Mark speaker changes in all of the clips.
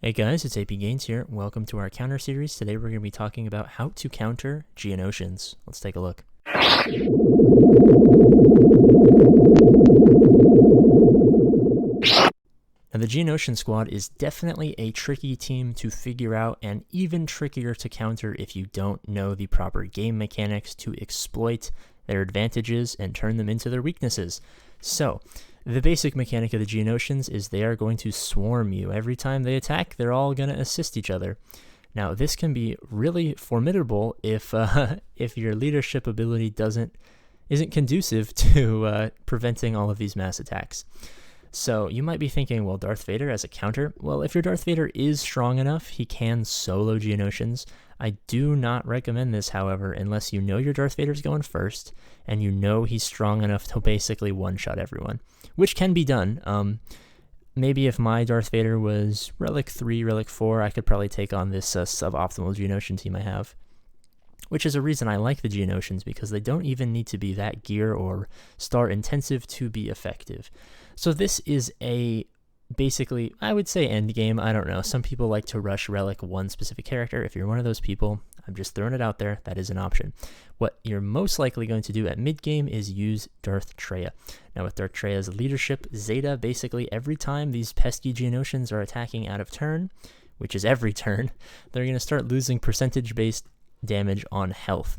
Speaker 1: Hey guys, it's AP Gains here. Welcome to our counter series. Today we're going to be talking about how to counter Geonosians. Let's take a look. Now, the Geonosian squad is definitely a tricky team to figure out and even trickier to counter if you don't know the proper game mechanics to exploit their advantages and turn them into their weaknesses. So, the basic mechanic of the Geonosians is they are going to swarm you. Every time they attack, they're all going to assist each other. Now, this can be really formidable if your leadership ability isn't conducive to preventing all of these mass attacks. So you might be thinking, well, Darth Vader as a counter? Well, if your Darth Vader is strong enough, he can solo Geonosians. I do not recommend this, however, unless you know your Darth Vader's going first, and you know he's strong enough to basically one-shot everyone, which can be done. Maybe if my Darth Vader was Relic 3, Relic 4, I could probably take on this suboptimal Geonosian team I have, which is a reason I like the Geonosians, because they don't even need to be that gear or star intensive to be effective. So this is basically, I would say endgame. I don't know. Some people like to rush Relic one specific character. If you're one of those people, I'm just throwing it out there. That is an option. What you're most likely going to do at mid-game is use Darth Traya. Now, with Darth Traya's leadership, Zeta, basically every time these pesky Geonosians are attacking out of turn, which is every turn, they're going to start losing percentage-based damage on health.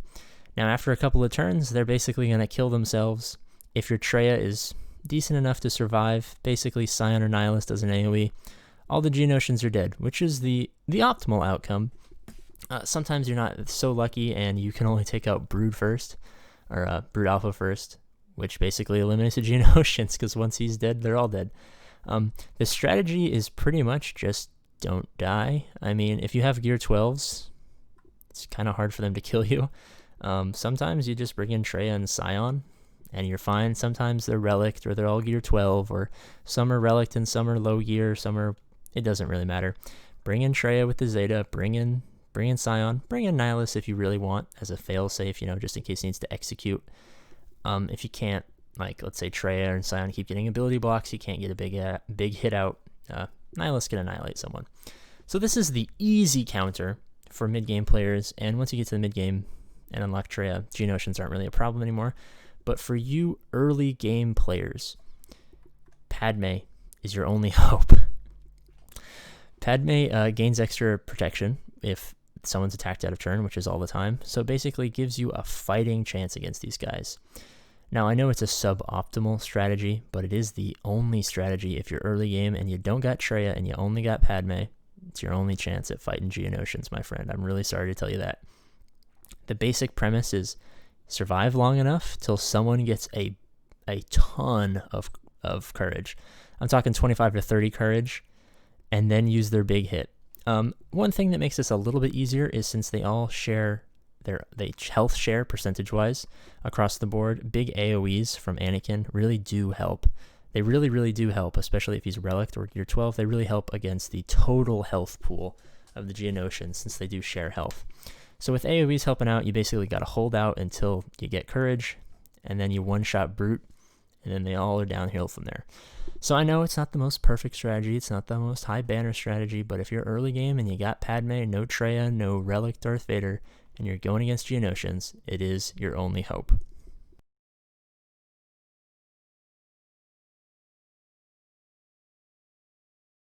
Speaker 1: Now, after a couple of turns, they're basically going to kill themselves. If your Traya is decent enough to survive, basically Scion or Nihilus does an AoE, all the Geonosians are dead, which is the optimal outcome. Sometimes you're not so lucky and you can only take out Brood first, or Brood Alpha first, which basically eliminates the Geonosians, because once he's dead, they're all dead. The strategy is pretty much just don't die. I mean, if you have Gear 12s, it's kind of hard for them to kill you. Sometimes you just bring in Traya and Scion, and you're fine. Sometimes they're relicked, or they're all Gear 12, or some are relicked and some are low gear, it doesn't really matter. Bring in Traya with the Zeta, bring in Scion, bring in Nihilus if you really want, as a fail-safe, just in case he needs to execute. If you can't, like, let's say Traya and Scion keep getting ability blocks, you can't get a big hit out, Nihilus can annihilate someone. So this is the easy counter for mid-game players, and once you get to the mid-game and unlock Traya, Geonosians aren't really a problem anymore. But for you early game players, Padme is your only hope. Padme gains extra protection if someone's attacked out of turn, which is all the time. So basically gives you a fighting chance against these guys. Now, I know it's a suboptimal strategy, but it is the only strategy if you're early game and you don't got Traya and you only got Padme. It's your only chance at fighting Geonosians, my friend. I'm really sorry to tell you that. The basic premise is survive long enough till someone gets a ton of courage. I'm talking 25 to 30 courage, and then use their big hit. One thing that makes this a little bit easier is since they all share they health share percentage-wise across the board, big AoEs from Anakin really do help. They really, really do help, especially if he's Relict or Gear 12. They really help against the total health pool of the Geonosians, since they do share health. So with AoEs helping out, you basically got to hold out until you get courage, and then you one-shot Brute, and then they all are downhill from there. So I know it's not the most perfect strategy, it's not the most high banner strategy, but if you're early game and you got Padme, no Traya, no Relic Darth Vader, and you're going against Geonosians, it is your only hope.